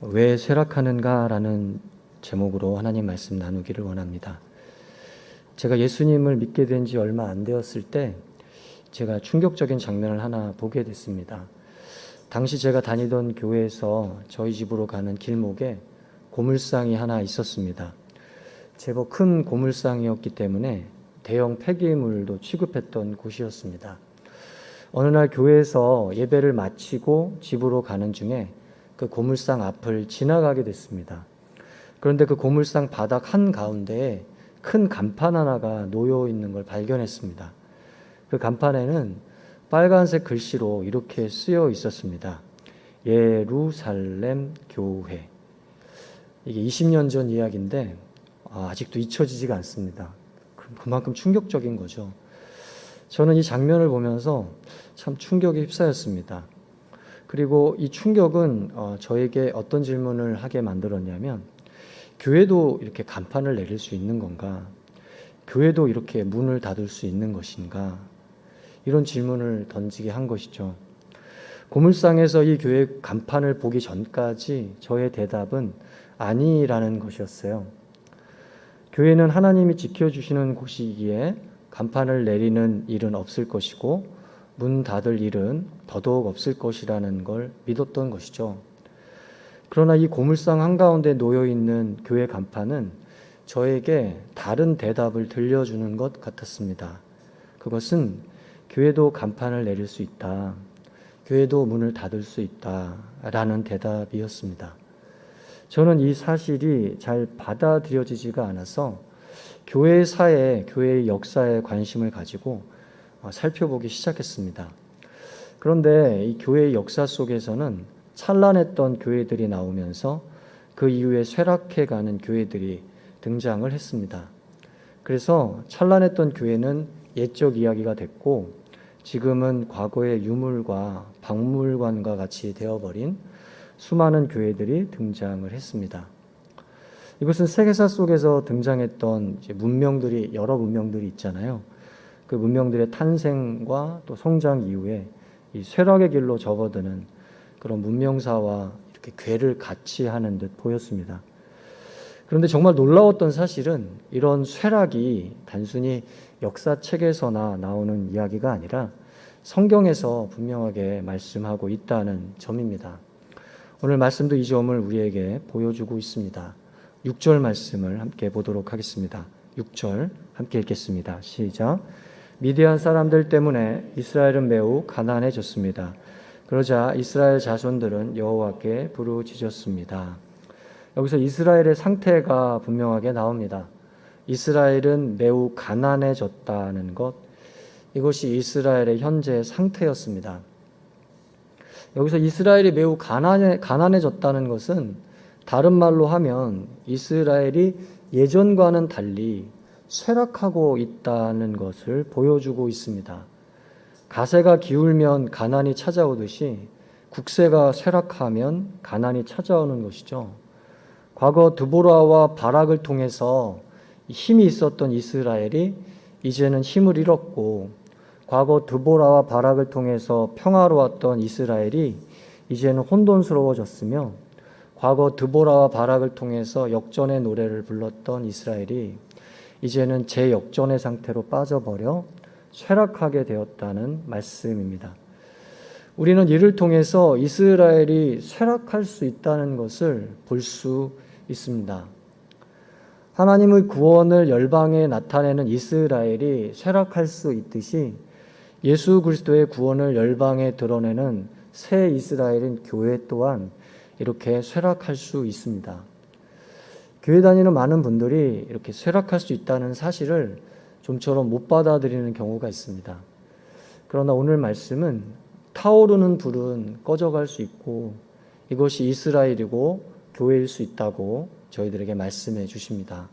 왜 쇠락하는가라는 제목으로 하나님 말씀 나누기를 원합니다. 제가 예수님을 믿게 된 지 얼마 안 되었을 때 제가 충격적인 장면을 하나 보게 됐습니다. 당시 제가 다니던 교회에서 저희 집으로 가는 길목에 고물상이 하나 있었습니다. 제법 큰 고물상이었기 때문에 대형 폐기물도 취급했던 곳이었습니다. 어느 날 교회에서 예배를 마치고 집으로 가는 중에 그 고물상 앞을 지나가게 됐습니다. 그런데 그 고물상 바닥 한가운데에 큰 간판 하나가 놓여 있는 걸 발견했습니다. 그 간판에는 빨간색 글씨로 이렇게 쓰여 있었습니다. 예루살렘 교회. 이게 20년 전 이야기인데 아직도 잊혀지지가 않습니다. 그만큼 충격적인 거죠. 저는 이 장면을 보면서 참 충격에 휩싸였습니다. 그리고 이 충격은 저에게 어떤 질문을 하게 만들었냐면, 교회도 이렇게 간판을 내릴 수 있는 건가? 교회도 이렇게 문을 닫을 수 있는 것인가? 이런 질문을 던지게 한 것이죠. 고물상에서 이 교회 간판을 보기 전까지 저의 대답은 아니라는 것이었어요. 교회는 하나님이 지켜주시는 곳이기에 간판을 내리는 일은 없을 것이고 문 닫을 일은 더더욱 없을 것이라는 걸 믿었던 것이죠. 그러나 이 고물상 한가운데 놓여있는 교회 간판은 저에게 다른 대답을 들려주는 것 같았습니다. 그것은 교회도 간판을 내릴 수 있다. 교회도 문을 닫을 수 있다. 라는 대답이었습니다. 저는 이 사실이 잘 받아들여지지가 않아서 교회사에, 교회의 역사에 관심을 가지고 살펴보기 시작했습니다. 그런데 이 교회의 역사 속에서는 찬란했던 교회들이 나오면서 그 이후에 쇠락해가는 교회들이 등장을 했습니다. 그래서 찬란했던 교회는 옛적 이야기가 됐고 지금은 과거의 유물과 박물관과 같이 되어버린 수많은 교회들이 등장을 했습니다. 이것은 세계사 속에서 등장했던 문명들이, 여러 문명들이 있잖아요. 그 문명들의 탄생과 또 성장 이후에 이 쇠락의 길로 접어드는 그런 문명사와 이렇게 궤를 같이 하는 듯 보였습니다. 그런데 정말 놀라웠던 사실은 이런 쇠락이 단순히 역사책에서나 나오는 이야기가 아니라 성경에서 분명하게 말씀하고 있다는 점입니다. 오늘 말씀도 이 점을 우리에게 보여주고 있습니다. 6절 말씀을 함께 보도록 하겠습니다. 6절 함께 읽겠습니다. 시작. 미디안 사람들 때문에 이스라엘은 매우 가난해졌습니다. 그러자 이스라엘 자손들은 여호와께 부르짖었습니다. 여기서 이스라엘의 상태가 분명하게 나옵니다. 이스라엘은 매우 가난해졌다는 것, 이것이 이스라엘의 현재 상태였습니다. 여기서 이스라엘이 매우 가난해졌다는 것은 다른 말로 하면 이스라엘이 예전과는 달리 쇠락하고 있다는 것을 보여주고 있습니다. 가세가 기울면 가난이 찾아오듯이 국세가 쇠락하면 가난이 찾아오는 것이죠. 과거 드보라와 바락을 통해서 힘이 있었던 이스라엘이 이제는 힘을 잃었고, 과거 드보라와 바락을 통해서 평화로웠던 이스라엘이 이제는 혼돈스러워졌으며, 과거 드보라와 바락을 통해서 역전의 노래를 불렀던 이스라엘이 이제는 재역전의 상태로 빠져버려 쇠락하게 되었다는 말씀입니다. 우리는 이를 통해서 이스라엘이 쇠락할 수 있다는 것을 볼 수 있습니다. 하나님의 구원을 열방에 나타내는 이스라엘이 쇠락할 수 있듯이 예수 그리스도의 구원을 열방에 드러내는 새 이스라엘인 교회 또한 이렇게 쇠락할 수 있습니다. 교회 다니는 많은 분들이 이렇게 쇠락할 수 있다는 사실을 좀처럼 못 받아들이는 경우가 있습니다. 그러나 오늘 말씀은 타오르는 불은 꺼져갈 수 있고 이것이 이스라엘이고 교회일 수 있다고 저희들에게 말씀해 주십니다.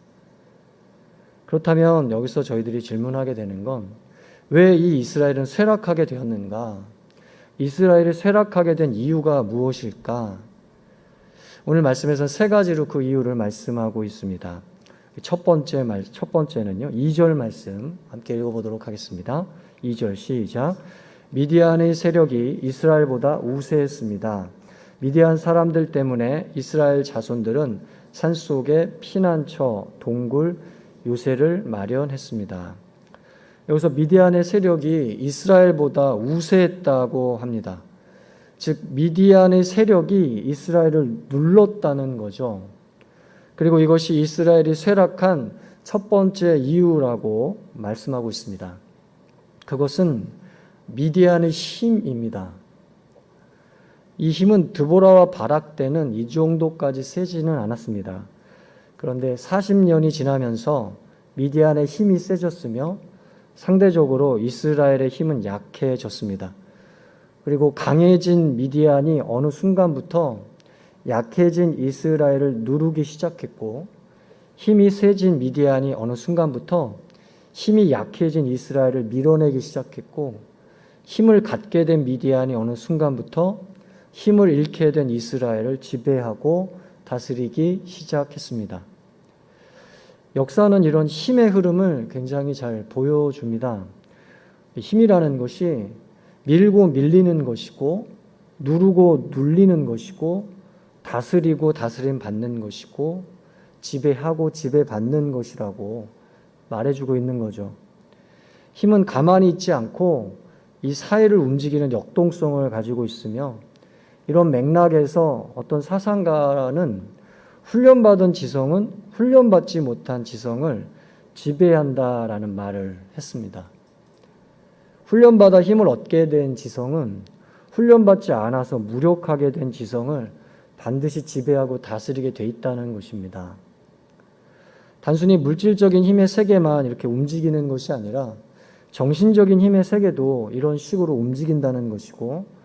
그렇다면 여기서 저희들이 질문하게 되는 건, 왜 이 이스라엘은 쇠락하게 되었는가? 이스라엘이 쇠락하게 된 이유가 무엇일까? 오늘 말씀에서 세 가지로 그 이유를 말씀하고 있습니다. 첫 번째는요, 2절 말씀 함께 읽어보도록 하겠습니다. 2절 시작. 미디안의 세력이 이스라엘보다 우세했습니다. 미디안 사람들 때문에 이스라엘 자손들은 산속에 피난처, 동굴, 요새를 마련했습니다. 여기서 미디안의 세력이 이스라엘보다 우세했다고 합니다. 즉 미디안의 세력이 이스라엘을 눌렀다는 거죠. 그리고 이것이 이스라엘이 쇠락한 첫 번째 이유라고 말씀하고 있습니다. 그것은 미디안의 힘입니다. 이 힘은 드보라와 바락 때는 이 정도까지 세지는 않았습니다. 그런데 40년이 지나면서 미디안의 힘이 세졌으며 상대적으로 이스라엘의 힘은 약해졌습니다. 그리고 강해진 미디안이 어느 순간부터 약해진 이스라엘을 누르기 시작했고, 힘이 세진 미디안이 어느 순간부터 힘이 약해진 이스라엘을 밀어내기 시작했고, 힘을 갖게 된 미디안이 어느 순간부터 힘을 잃게 된 이스라엘을 지배하고 다스리기 시작했습니다. 역사는 이런 힘의 흐름을 굉장히 잘 보여줍니다. 힘이라는 것이 밀고 밀리는 것이고, 누르고 눌리는 것이고, 다스리고 다스림 받는 것이고, 지배하고 지배받는 것이라고 말해주고 있는 거죠. 힘은 가만히 있지 않고 이 사회를 움직이는 역동성을 가지고 있으며, 이런 맥락에서 어떤 사상가는 훈련받은 지성은 훈련받지 못한 지성을 지배한다라는 말을 했습니다. 훈련받아 힘을 얻게 된 지성은 훈련받지 않아서 무력하게 된 지성을 반드시 지배하고 다스리게 돼 있다는 것입니다. 단순히 물질적인 힘의 세계만 이렇게 움직이는 것이 아니라 정신적인 힘의 세계도 이런 식으로 움직인다는 것이고,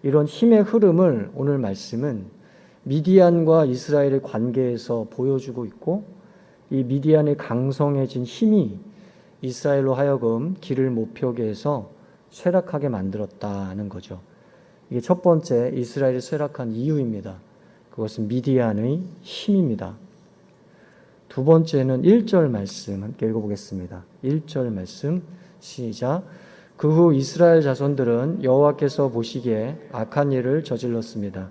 이런 힘의 흐름을 오늘 말씀은 미디안과 이스라엘의 관계에서 보여주고 있고, 이 미디안의 강성해진 힘이 이스라엘로 하여금 길을 못 펴게 해서 쇠락하게 만들었다는 거죠. 이게 첫 번째 이스라엘이 쇠락한 이유입니다. 그것은 미디안의 힘입니다. 두 번째는 1절 말씀 함께 읽어보겠습니다. 1절 말씀 시작. 그 후 이스라엘 자손들은 여호와께서 보시기에 악한 일을 저질렀습니다.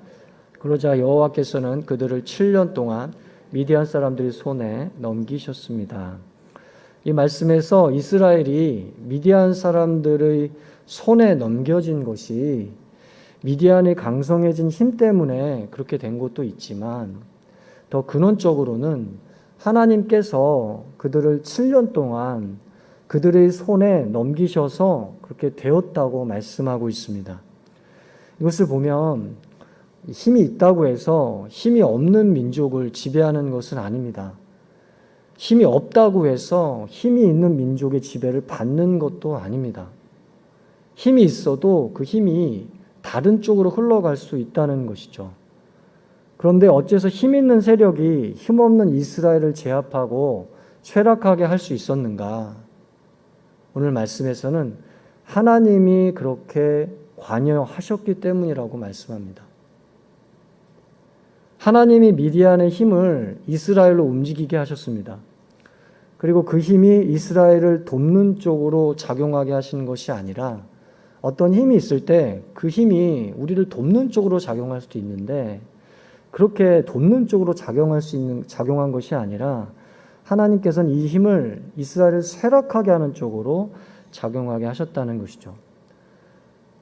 그러자 여호와께서는 그들을 7년 동안 미디안 사람들의 손에 넘기셨습니다. 이 말씀에서 이스라엘이 미디안 사람들의 손에 넘겨진 것이 미디안의 강성해진 힘 때문에 그렇게 된 것도 있지만, 더 근원적으로는 하나님께서 그들을 7년 동안 그들의 손에 넘기셔서 그렇게 되었다고 말씀하고 있습니다. 이것을 보면 힘이 있다고 해서 힘이 없는 민족을 지배하는 것은 아닙니다. 힘이 없다고 해서 힘이 있는 민족의 지배를 받는 것도 아닙니다. 힘이 있어도 그 힘이 다른 쪽으로 흘러갈 수 있다는 것이죠. 그런데 어째서 힘 있는 세력이 힘없는 이스라엘을 제압하고 쇠락하게 할 수 있었는가? 오늘 말씀에서는 하나님이 그렇게 관여하셨기 때문이라고 말씀합니다. 하나님이 미디안의 힘을 이스라엘로 움직이게 하셨습니다. 그리고 그 힘이 이스라엘을 돕는 쪽으로 작용하게 하시는 것이 아니라, 어떤 힘이 있을 때 그 힘이 우리를 돕는 쪽으로 작용할 수도 있는데, 그렇게 돕는 쪽으로 작용한 것이 아니라 하나님께서는 이 힘을 이스라엘을 쇠락하게 하는 쪽으로 작용하게 하셨다는 것이죠.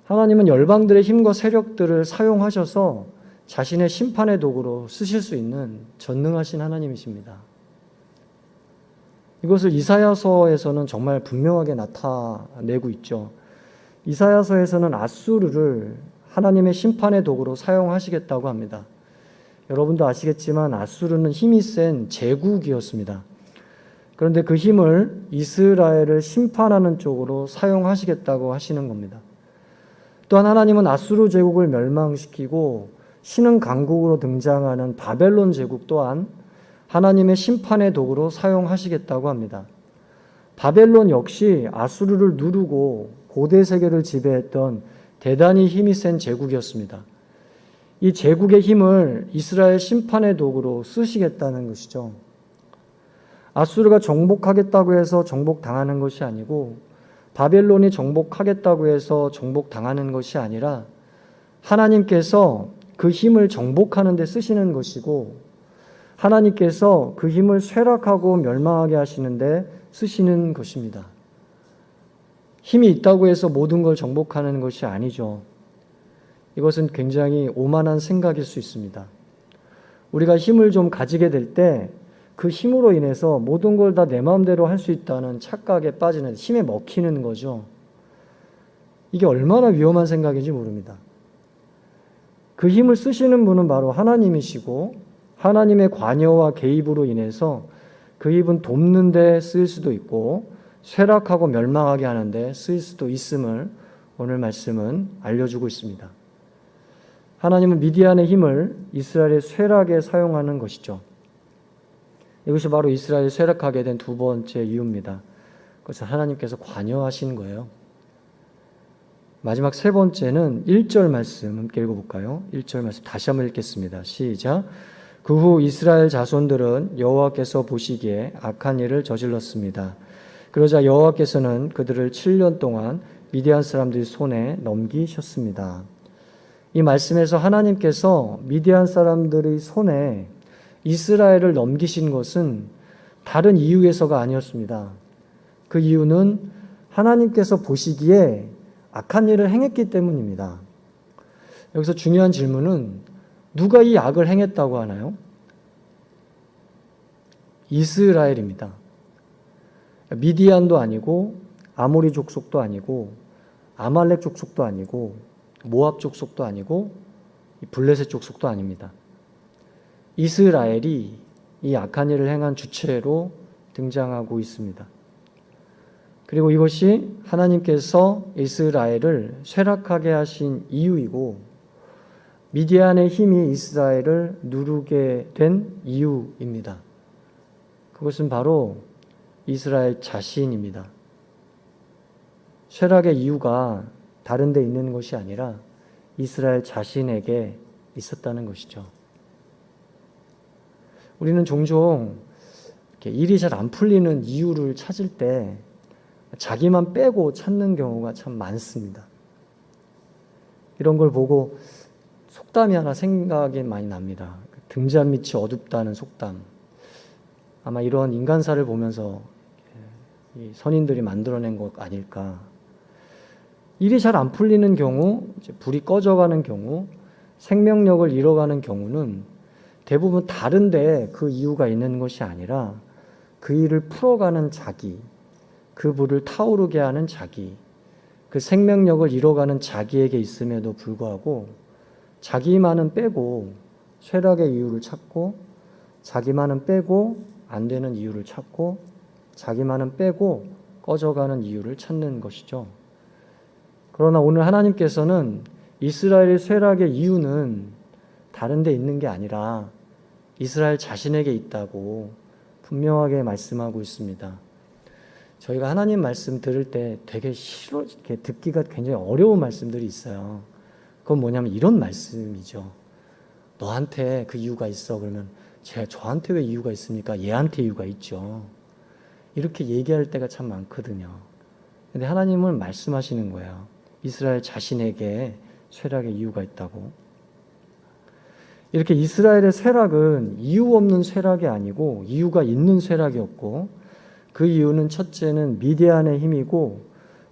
하나님은 열방들의 힘과 세력들을 사용하셔서 자신의 심판의 도구로 쓰실 수 있는 전능하신 하나님이십니다. 이것을 이사야서에서는 정말 분명하게 나타내고 있죠. 이사야서에서는 아수르를 하나님의 심판의 도구로 사용하시겠다고 합니다. 여러분도 아시겠지만 아수르는 힘이 센 제국이었습니다. 그런데 그 힘을 이스라엘을 심판하는 쪽으로 사용하시겠다고 하시는 겁니다. 또한 하나님은 아수르 제국을 멸망시키고 신흥 강국으로 등장하는 바벨론 제국 또한 하나님의 심판의 도구로 사용하시겠다고 합니다. 바벨론 역시 아수르를 누르고 고대 세계를 지배했던 대단히 힘이 센 제국이었습니다. 이 제국의 힘을 이스라엘 심판의 도구로 쓰시겠다는 것이죠. 아수르가 정복하겠다고 해서 정복당하는 것이 아니고, 바벨론이 정복하겠다고 해서 정복당하는 것이 아니라, 하나님께서 그 힘을 정복하는 데 쓰시는 것이고 하나님께서 그 힘을 쇠락하고 멸망하게 하시는데 쓰시는 것입니다. 힘이 있다고 해서 모든 걸 정복하는 것이 아니죠. 이것은 굉장히 오만한 생각일 수 있습니다. 우리가 힘을 좀 가지게 될 때 그 힘으로 인해서 모든 걸 다 내 마음대로 할 수 있다는 착각에 빠지는, 힘에 먹히는 거죠. 이게 얼마나 위험한 생각인지 모릅니다. 그 힘을 쓰시는 분은 바로 하나님이시고 하나님의 관여와 개입으로 인해서 그 힘은 돕는 데 쓰일 수도 있고 쇠락하고 멸망하게 하는데 쓰일 수도 있음을 오늘 말씀은 알려주고 있습니다. 하나님은 미디안의 힘을 이스라엘의 쇠락에 사용하는 것이죠. 이것이 바로 이스라엘이 쇠락하게 된 두 번째 이유입니다. 그것은 하나님께서 관여하신 거예요. 마지막 세 번째는 1절 말씀 함께 읽어볼까요? 1절 말씀 다시 한번 읽겠습니다. 시작. 그 후 이스라엘 자손들은 여호와께서 보시기에 악한 일을 저질렀습니다. 그러자 여호와께서는 그들을 7년 동안 미디안 사람들 손에 넘기셨습니다. 이 말씀에서 하나님께서 미디안 사람들의 손에 이스라엘을 넘기신 것은 다른 이유에서가 아니었습니다. 그 이유는 하나님께서 보시기에 악한 일을 행했기 때문입니다. 여기서 중요한 질문은 누가 이 악을 행했다고 하나요? 이스라엘입니다. 미디안도 아니고 아모리 족속도 아니고 아말렉 족속도 아니고 모압 족속도 아니고 블레셋 족속도 아닙니다. 이스라엘이 이 악한 일을 행한 주체로 등장하고 있습니다. 그리고 이것이 하나님께서 이스라엘을 쇠락하게 하신 이유이고 미디안의 힘이 이스라엘을 누르게 된 이유입니다. 그것은 바로 이스라엘 자신입니다. 쇠락의 이유가 다른 데 있는 것이 아니라 이스라엘 자신에게 있었다는 것이죠. 우리는 종종 이렇게 일이 잘 안 풀리는 이유를 찾을 때 자기만 빼고 찾는 경우가 참 많습니다. 이런 걸 보고 속담이 하나 생각이 많이 납니다. 등잔 밑이 어둡다는 속담. 아마 이런 인간사를 보면서 이 선인들이 만들어낸 것 아닐까. 일이 잘 안 풀리는 경우, 불이 꺼져가는 경우, 생명력을 잃어가는 경우는 대부분 다른데 그 이유가 있는 것이 아니라 그 일을 풀어가는 자기, 그 불을 타오르게 하는 자기, 그 생명력을 잃어가는 자기에게 있음에도 불구하고 자기만은 빼고 쇠락의 이유를 찾고 자기만은 빼고 안 되는 이유를 찾고 자기만은 빼고 꺼져가는 이유를 찾는 것이죠. 그러나 오늘 하나님께서는 이스라엘의 쇠락의 이유는 다른 데 있는 게 아니라 이스라엘 자신에게 있다고 분명하게 말씀하고 있습니다. 저희가 하나님 말씀 들을 때 되게 싫어, 이렇게 듣기가 굉장히 어려운 말씀들이 있어요. 그건 뭐냐면 이런 말씀이죠. 너한테 그 이유가 있어. 그러면 제가 저한테 왜 이유가 있습니까? 얘한테 이유가 있죠. 이렇게 얘기할 때가 참 많거든요. 근데 하나님은 말씀하시는 거예요. 이스라엘 자신에게 쇠락의 이유가 있다고. 이렇게 이스라엘의 쇠락은 이유 없는 쇠락이 아니고 이유가 있는 쇠락이었고 그 이유는 첫째는 미디안의 힘이고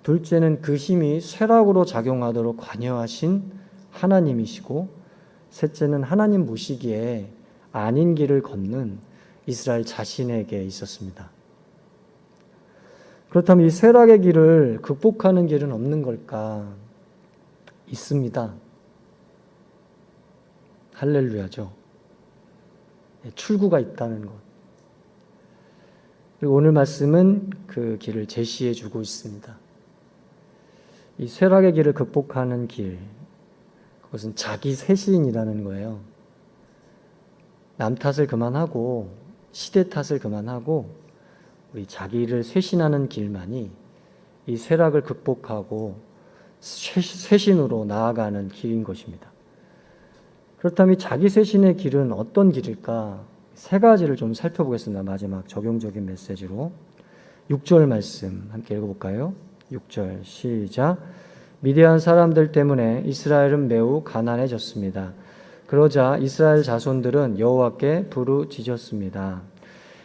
둘째는 그 힘이 쇠락으로 작용하도록 관여하신 하나님이시고 셋째는 하나님 보시기에 아닌 길을 걷는 이스라엘 자신에게 있었습니다. 그렇다면 이 쇠락의 길을 극복하는 길은 없는 걸까? 있습니다. 할렐루야죠. 출구가 있다는 것. 그리고 오늘 말씀은 그 길을 제시해 주고 있습니다. 이 쇠락의 길을 극복하는 길, 그것은 자기 쇄신이라는 거예요. 남 탓을 그만하고 시대 탓을 그만하고 우리 자기를 쇄신하는 길만이 이 쇠락을 극복하고 쇄신으로 나아가는 길인 것입니다. 그렇다면 자기 쇄신의 길은 어떤 길일까? 세 가지를 좀 살펴보겠습니다. 마지막 적용적인 메시지로 6절 말씀 함께 읽어볼까요? 6절 시작. 미디안 사람들 때문에 이스라엘은 매우 가난해졌습니다. 그러자 이스라엘 자손들은 여호와께 부르짖었습니다.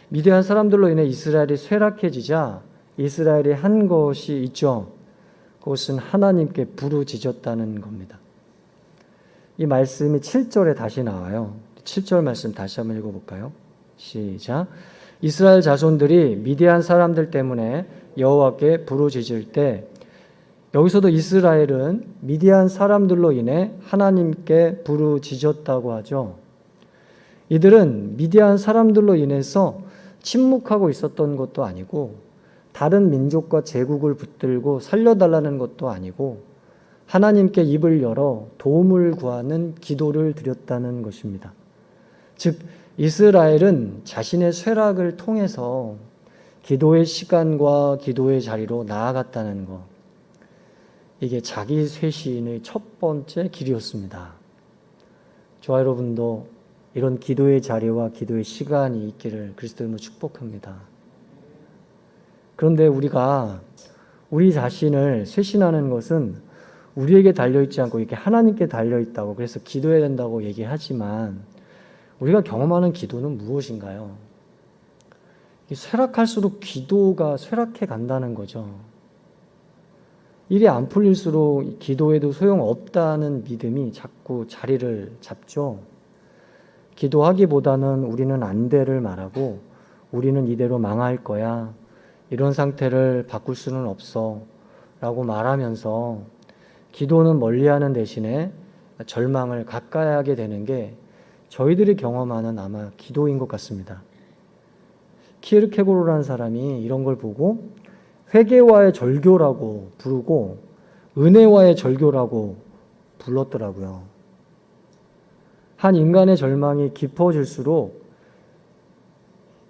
미디안 사람들로 인해 이스라엘이 쇠락해지자 이스라엘이 한 것이 있죠. 그것은 하나님께 부르짖었다는 겁니다. 이 말씀이 7절에 다시 나와요. 7절 말씀 다시 한번 읽어볼까요? 시작. 이스라엘 자손들이 미디안 사람들 때문에 여호와께 부르짖을 때, 여기서도 이스라엘은 미디안 사람들로 인해 하나님께 부르짖었다고 하죠. 이들은 미디안 사람들로 인해서 침묵하고 있었던 것도 아니고 다른 민족과 제국을 붙들고 살려달라는 것도 아니고 하나님께 입을 열어 도움을 구하는 기도를 드렸다는 것입니다. 즉 이스라엘은 자신의 쇠락을 통해서 기도의 시간과 기도의 자리로 나아갔다는 것, 이게 자기 쇄신의 첫 번째 길이었습니다. 저와 여러분도 이런 기도의 자리와 기도의 시간이 있기를 그리스도인으로 축복합니다. 그런데 우리가 우리 자신을 쇄신하는 것은 우리에게 달려있지 않고 이렇게 하나님께 달려있다고, 그래서 기도해야 된다고 얘기하지만 우리가 경험하는 기도는 무엇인가요? 쇠락할수록 기도가 쇠락해 간다는 거죠. 일이 안 풀릴수록 기도해도 소용없다는 믿음이 자꾸 자리를 잡죠. 기도하기보다는 우리는 안 돼를 말하고 우리는 이대로 망할 거야, 이런 상태를 바꿀 수는 없어 라고 말하면서 기도는 멀리하는 대신에 절망을 가까이 하게 되는 게 저희들이 경험하는 아마 기도인 것 같습니다. 키에르케고르라는 사람이 이런 걸 보고 회개와의 절교라고 부르고 은혜와의 절교라고 불렀더라고요. 한 인간의 절망이 깊어질수록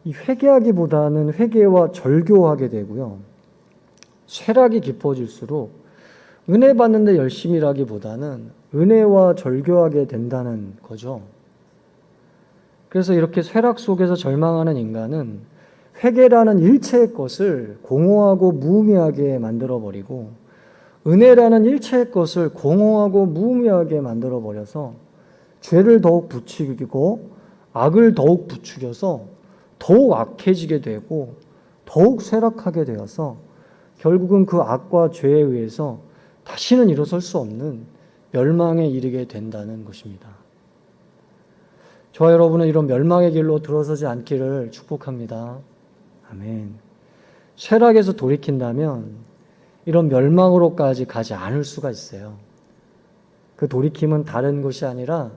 이 회개하기보다는 회개와 절교하게 되고요. 쇠락이 깊어질수록 은혜 받는데 열심히 일하기보다는 은혜와 절교하게 된다는 거죠. 그래서 이렇게 쇠락 속에서 절망하는 인간은 회개라는 일체의 것을 공허하고 무의미하게 만들어버리고 은혜라는 일체의 것을 공허하고 무의미하게 만들어버려서 죄를 더욱 부추기고 악을 더욱 부추겨서 더욱 악해지게 되고 더욱 쇠락하게 되어서 결국은 그 악과 죄에 의해서 다시는 일어설 수 없는 멸망에 이르게 된다는 것입니다. 저와 여러분은 이런 멸망의 길로 들어서지 않기를 축복합니다. 아멘. 쇠락에서 돌이킨다면 이런 멸망으로까지 가지 않을 수가 있어요. 그 돌이킴은 다른 것이 아니라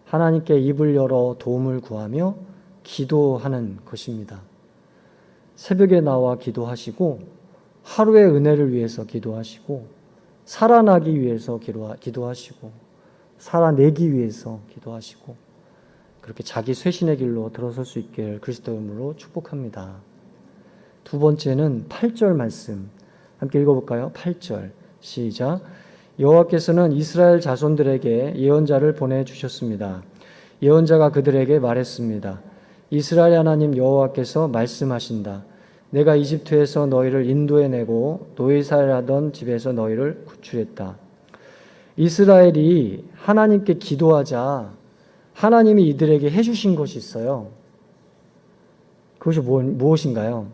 하나님께 입을 열어 도움을 구하며 기도하는 것입니다. 새벽에 나와 기도하시고 하루의 은혜를 위해서 기도하시고 살아나기 위해서 기도하시고 살아내기 위해서 기도하시고 그렇게 자기 쇄신의 길로 들어설 수 있길 그리스도 이름으로 축복합니다. 두 번째는 8절 말씀 함께 읽어볼까요? 8절 시작. 여호와께서는 이스라엘 자손들에게 예언자를 보내주셨습니다. 예언자가 그들에게 말했습니다. 이스라엘 하나님 여호와께서 말씀하신다. 내가 이집트에서 너희를 인도해내고 노예살이하던 집에서 너희를 구출했다. 이스라엘이 하나님께 기도하자 하나님이 이들에게 해주신 것이 있어요. 그것이 무엇인가요?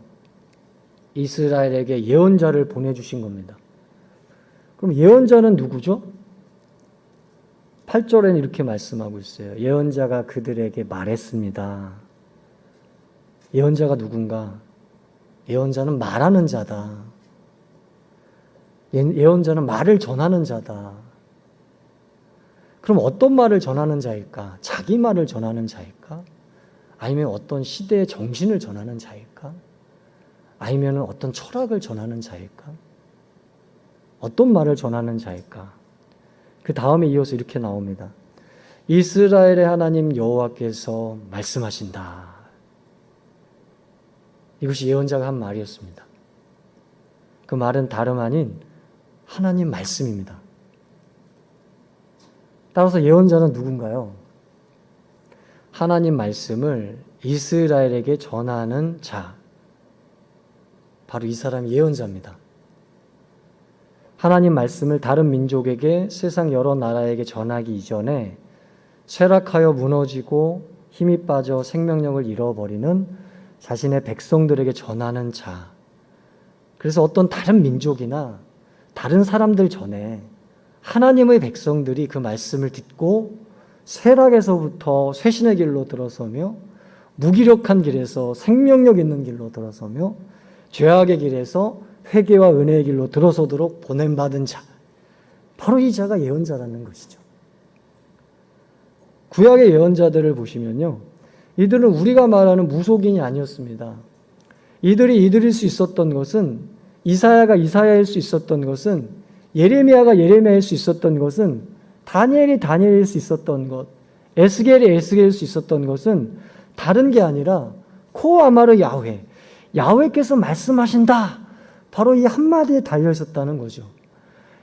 이스라엘에게 예언자를 보내주신 겁니다. 그럼 예언자는 누구죠? 8절에는 이렇게 말씀하고 있어요. 예언자가 그들에게 말했습니다. 예언자가 누군가? 예언자는 말하는 자다. 예언자는 말을 전하는 자다. 그럼 어떤 말을 전하는 자일까? 자기 말을 전하는 자일까? 아니면 어떤 시대의 정신을 전하는 자일까? 아니면 어떤 철학을 전하는 자일까? 어떤 말을 전하는 자일까? 그 다음에 이어서 이렇게 나옵니다. 이스라엘의 하나님 여호와께서 말씀하신다. 이것이 예언자가 한 말이었습니다. 그 말은 다름 아닌 하나님 말씀입니다. 따라서 예언자는 누군가요? 하나님 말씀을 이스라엘에게 전하는 자. 바로 이 사람이 예언자입니다. 하나님 말씀을 다른 민족에게 세상 여러 나라에게 전하기 이전에 쇠락하여 무너지고 힘이 빠져 생명력을 잃어버리는 자신의 백성들에게 전하는 자. 그래서 어떤 다른 민족이나 다른 사람들 전에 하나님의 백성들이 그 말씀을 듣고 쇠락에서부터 쇄신의 길로 들어서며 무기력한 길에서 생명력 있는 길로 들어서며 죄악의 길에서 회개와 은혜의 길로 들어서도록 보냄받은 자. 바로 이 자가 예언자라는 것이죠. 구약의 예언자들을 보시면요. 이들은 우리가 말하는 무속인이 아니었습니다. 이들이 이들일 수 있었던 것은, 이사야가 이사야일 수 있었던 것은, 예레미야가 예레미야일 수 있었던 것은, 다니엘이 다니엘일 수 있었던 것, 에스겔이 에스겔일 수 있었던 것은 다른 게 아니라 코아마르 야훼, 야훼께서 말씀하신다. 바로 이 한마디에 달려 있었다는 거죠.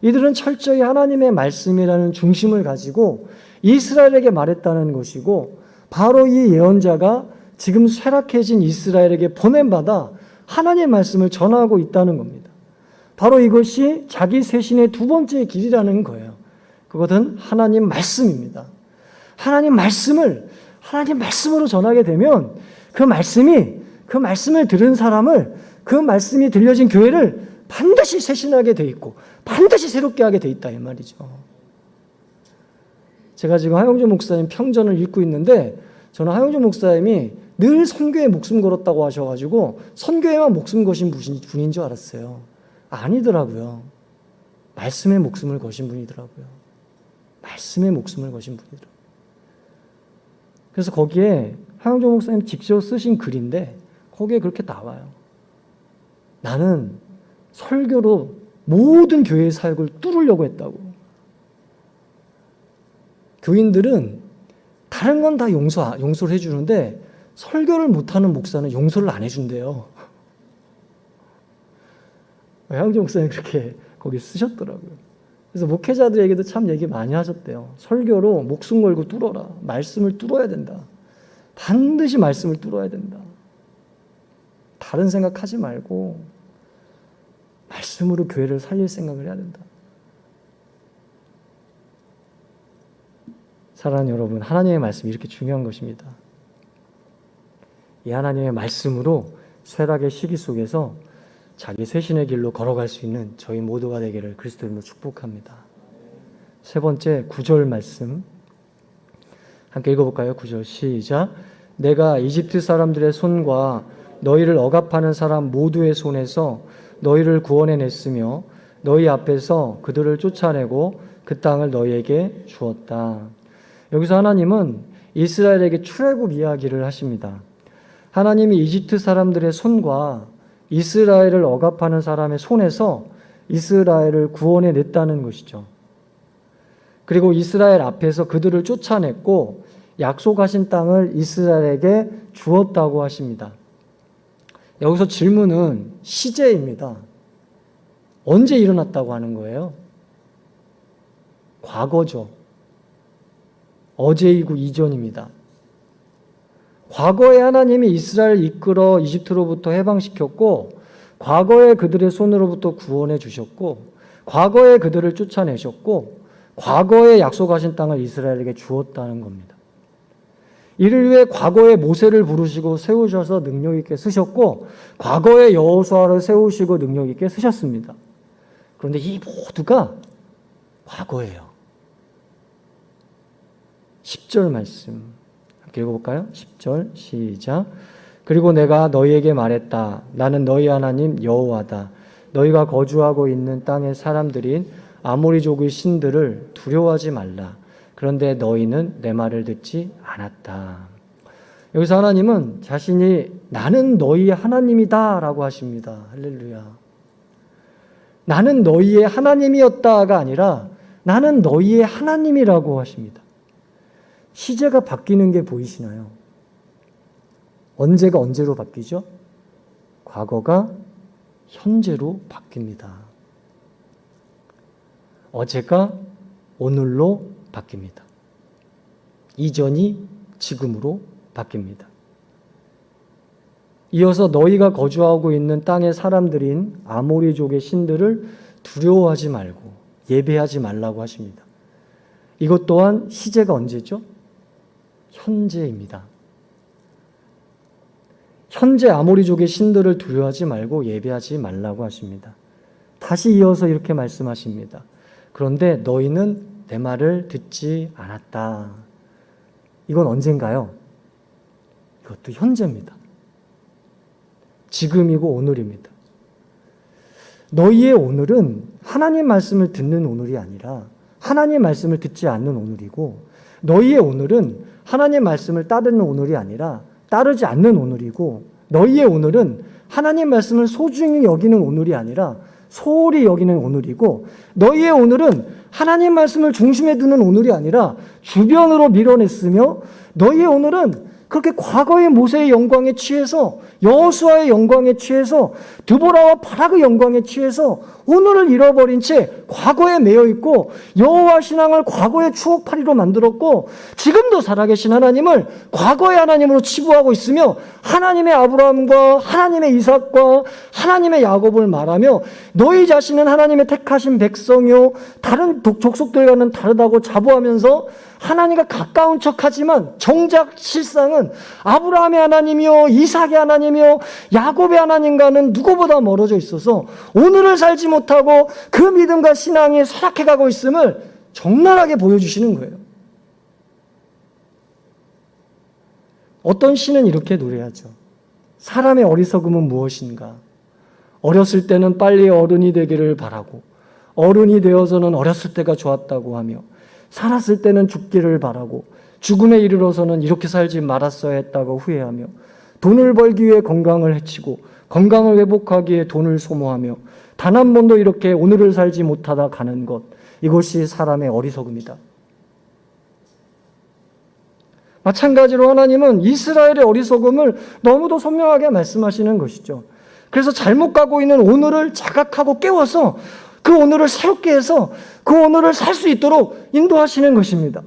이들은 철저히 하나님의 말씀이라는 중심을 가지고 이스라엘에게 말했다는 것이고, 바로 이 예언자가 지금 쇠락해진 이스라엘에게 보냄받아 하나님의 말씀을 전하고 있다는 겁니다. 바로 이것이 자기 쇄신의 두 번째 길이라는 거예요. 그것은 하나님 말씀입니다. 하나님 말씀으로 전하게 되면 그 말씀을 들은 사람을, 그 말씀이 들려진 교회를 반드시 쇄신하게 돼 있고 반드시 새롭게 하게 돼 있다 이 말이죠. 제가 지금 하영주 목사님 평전을 읽고 있는데, 저는 하영주 목사님이 늘 선교에 목숨 걸었다고 하셔가지고 선교에만 목숨 거신 분인 줄 알았어요. 아니더라고요. 말씀에 목숨을 거신 분이더라고요. 말씀에 목숨을 거신 분이더라고요. 그래서 거기에 하영주 목사님 직접 쓰신 글인데 거기에 그렇게 나와요. 나는 설교로 모든 교회의 사역을 뚫으려고 했다고. 교인들은 다른 건 다 용서를 해주는데 설교를 못하는 목사는 용서를 안 해준대요. 하영주 목사님 그렇게 거기 쓰셨더라고요. 그래서 목회자들에게도 참 얘기 많이 하셨대요. 설교로 목숨 걸고 뚫어라. 말씀을 뚫어야 된다. 반드시 말씀을 뚫어야 된다. 다른 생각하지 말고 말씀으로 교회를 살릴 생각을 해야 된다. 사랑하는 여러분, 하나님의 말씀이 이렇게 중요한 것입니다. 이 하나님의 말씀으로 쇠락의 시기 속에서 자기 쇄신의 길로 걸어갈 수 있는 저희 모두가 되기를 그리스도 이름으로 축복합니다. 세 번째 9절 말씀 함께 읽어볼까요? 9절 시작. 내가 이집트 사람들의 손과 너희를 억압하는 사람 모두의 손에서 너희를 구원해냈으며 너희 앞에서 그들을 쫓아내고 그 땅을 너희에게 주었다. 여기서 하나님은 이스라엘에게 출애굽 이야기를 하십니다. 하나님이 이집트 사람들의 손과 이스라엘을 억압하는 사람의 손에서 이스라엘을 구원해냈다는 것이죠. 그리고 이스라엘 앞에서 그들을 쫓아냈고 약속하신 땅을 이스라엘에게 주었다고 하십니다. 여기서 질문은 시제입니다. 언제 일어났다고 하는 거예요? 과거죠. 어제이고 이전입니다. 과거에 하나님이 이스라엘을 이끌어 이집트로부터 해방시켰고, 과거에 그들의 손으로부터 구원해 주셨고, 과거에 그들을 쫓아내셨고, 과거에 약속하신 땅을 이스라엘에게 주었다는 겁니다. 이를 위해 과거에 모세를 부르시고 세우셔서 능력 있게 쓰셨고, 과거에 여호수아를 세우시고 능력 있게 쓰셨습니다. 그런데 이 모두가 과거예요. 10절 말씀 함께 읽어볼까요? 10절 시작. 그리고 내가 너희에게 말했다. 나는 너희 하나님 여호와다. 너희가 거주하고 있는 땅의 사람들인 아모리족의 신들을 두려워하지 말라. 그런데 너희는 내 말을 듣지 않았다. 여기서 하나님은 자신이 나는 너희의 하나님이다 라고 하십니다. 할렐루야. 나는 너희의 하나님이었다가 아니라 나는 너희의 하나님이라고 하십니다. 시제가 바뀌는 게 보이시나요? 언제가 언제로 바뀌죠? 과거가 현재로 바뀝니다. 어제가 오늘로 바뀝니다. 이전이 지금으로 바뀝니다. 이어서 너희가 거주하고 있는 땅의 사람들인 아모리족의 신들을 두려워하지 말고 예배하지 말라고 하십니다. 이것 또한 시제가 언제죠? 현재입니다. 현재 아모리족의 신들을 두려워하지 말고 예배하지 말라고 하십니다. 다시 이어서 이렇게 말씀하십니다. 그런데 너희는 내 말을 듣지 않았다. 이건 언젠가요? 이것도 현재입니다. 지금이고 오늘입니다. 너희의 오늘은 하나님 말씀을 듣는 오늘이 아니라 하나님 말씀을 듣지 않는 오늘이고, 너희의 오늘은 하나님 말씀을 따르는 오늘이 아니라 따르지 않는 오늘이고, 너희의 오늘은 하나님 말씀을 소중히 여기는 오늘이 아니라 소홀히 여기는 오늘이고, 너희의 오늘은 하나님 말씀을 중심에 두는 오늘이 아니라 주변으로 밀어냈으며, 너희의 오늘은 그렇게 과거의 모세의 영광에 취해서, 여호수아의 영광에 취해서, 드보라와 바락의 영광에 취해서 오늘을 잃어버린 채 과거에 매여 있고, 여호와 신앙을 과거의 추억팔이로 만들었고, 지금도 살아계신 하나님을 과거의 하나님으로 치부하고 있으며, 하나님의 아브라함과 하나님의 이삭과 하나님의 야곱을 말하며 너희 자신은 하나님의 택하신 백성이요 다른 족속들과는 다르다고 자부하면서 하나님과 가까운 척하지만 정작 실상은 아브라함의 하나님이요 이삭의 하나님이요 야곱의 하나님과는 누구보다 멀어져 있어서 오늘을 살지 못하고 그 믿음과 신앙이 쇠락해가고 있음을 적나라하게 보여주시는 거예요. 어떤 시는 이렇게 노래하죠. 사람의 어리석음은 무엇인가? 어렸을 때는 빨리 어른이 되기를 바라고, 어른이 되어서는 어렸을 때가 좋았다고 하며, 살았을 때는 죽기를 바라고, 죽음에 이르러서는 이렇게 살지 말았어야 했다고 후회하며, 돈을 벌기 위해 건강을 해치고 건강을 회복하기 위해 돈을 소모하며 단 한 번도 이렇게 오늘을 살지 못하다 가는 것, 이것이 사람의 어리석음이다. 마찬가지로 하나님은 이스라엘의 어리석음을 너무도 선명하게 말씀하시는 것이죠. 그래서 잘못 가고 있는 오늘을 자각하고 깨워서 그 오늘을 새롭게 해서 그 오늘을 살 수 있도록 인도하시는 것입니다.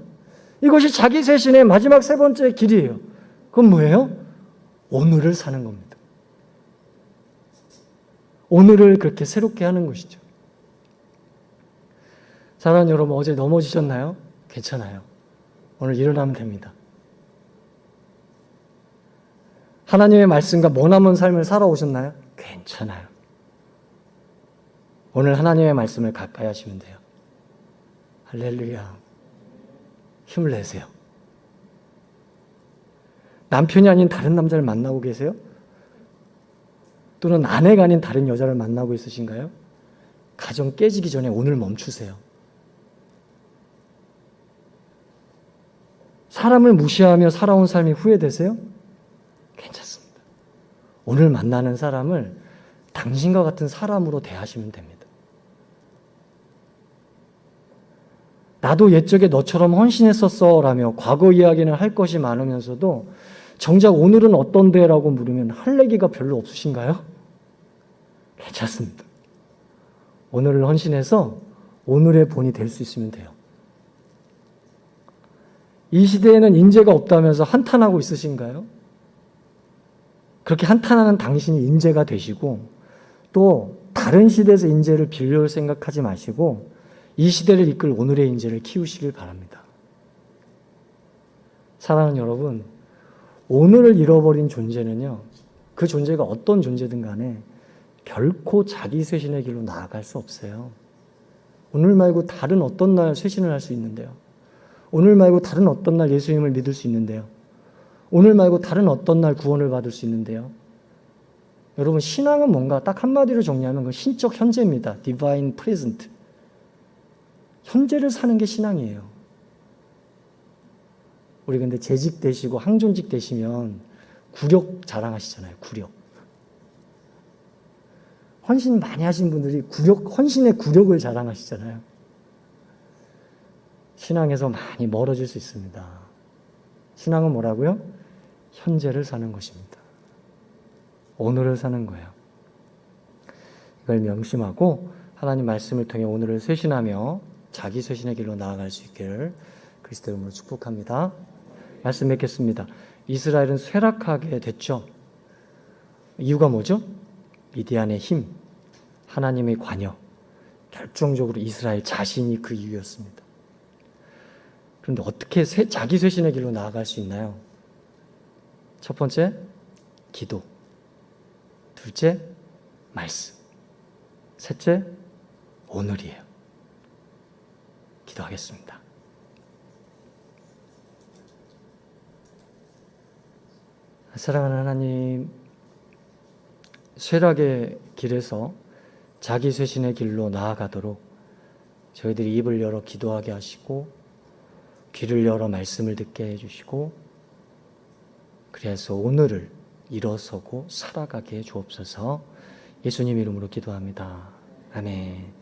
이것이 자기 쇄신의 마지막 세 번째 길이에요. 그건 뭐예요? 오늘을 사는 겁니다. 오늘을 그렇게 새롭게 하는 것이죠. 사랑하는 여러분, 어제 넘어지셨나요? 괜찮아요. 오늘 일어나면 됩니다. 하나님의 말씀과 머나먼 삶을 살아오셨나요? 괜찮아요. 오늘 하나님의 말씀을 가까이 하시면 돼요. 할렐루야. 힘을 내세요. 남편이 아닌 다른 남자를 만나고 계세요? 또는 아내가 아닌 다른 여자를 만나고 있으신가요? 가정 깨지기 전에 오늘 멈추세요. 사람을 무시하며 살아온 삶이 후회되세요? 괜찮습니다. 오늘 만나는 사람을 당신과 같은 사람으로 대하시면 됩니다. 나도 옛적에 너처럼 헌신했었어 라며 과거 이야기는 할 것이 많으면서도 정작 오늘은 어떤데? 라고 물으면 할 얘기가 별로 없으신가요? 괜찮습니다. 오늘을 헌신해서 오늘의 본이 될 수 있으면 돼요. 이 시대에는 인재가 없다면서 한탄하고 있으신가요? 그렇게 한탄하는 당신이 인재가 되시고, 또 다른 시대에서 인재를 빌려올 생각하지 마시고 이 시대를 이끌 오늘의 인재를 키우시길 바랍니다. 사랑하는 여러분, 오늘을 잃어버린 존재는요, 그 존재가 어떤 존재든 간에 결코 자기 쇄신의 길로 나아갈 수 없어요. 오늘 말고 다른 어떤 날 쇄신을 할 수 있는데요. 오늘 말고 다른 어떤 날 예수님을 믿을 수 있는데요. 오늘 말고 다른 어떤 날 구원을 받을 수 있는데요. 여러분, 신앙은 뭔가 딱 한마디로 정리하면 그 신적 현재입니다. Divine Present. 현재를 사는 게 신앙이에요. 우리 근데 재직 되시고 항존직 되시면 구력 자랑하시잖아요. 구력. 헌신 많이 하신 분들이 헌신의 구력을 자랑하시잖아요. 신앙에서 많이 멀어질 수 있습니다. 신앙은 뭐라고요? 현재를 사는 것입니다. 오늘을 사는 거예요. 이걸 명심하고 하나님 말씀을 통해 오늘을 쇄신하며 자기 쇄신의 길로 나아갈 수 있기를 그리스도의 이름으로 축복합니다. 말씀 맺겠습니다. 이스라엘은 쇠락하게 됐죠. 이유가 뭐죠? 미디안의 힘, 하나님의 관여, 결정적으로 이스라엘 자신이 그 이유였습니다. 그런데 어떻게 자기 쇄신의 길로 나아갈 수 있나요? 첫 번째, 기도. 둘째, 말씀. 셋째, 오늘이에요. 기도하겠습니다. 사랑하는 하나님, 쇠락의 길에서 자기 쇄신의 길로 나아가도록 저희들이 입을 열어 기도하게 하시고 귀를 열어 말씀을 듣게 해주시고 그래서 오늘을 일어서고 살아가게 해 주옵소서. 예수님 이름으로 기도합니다. 아멘.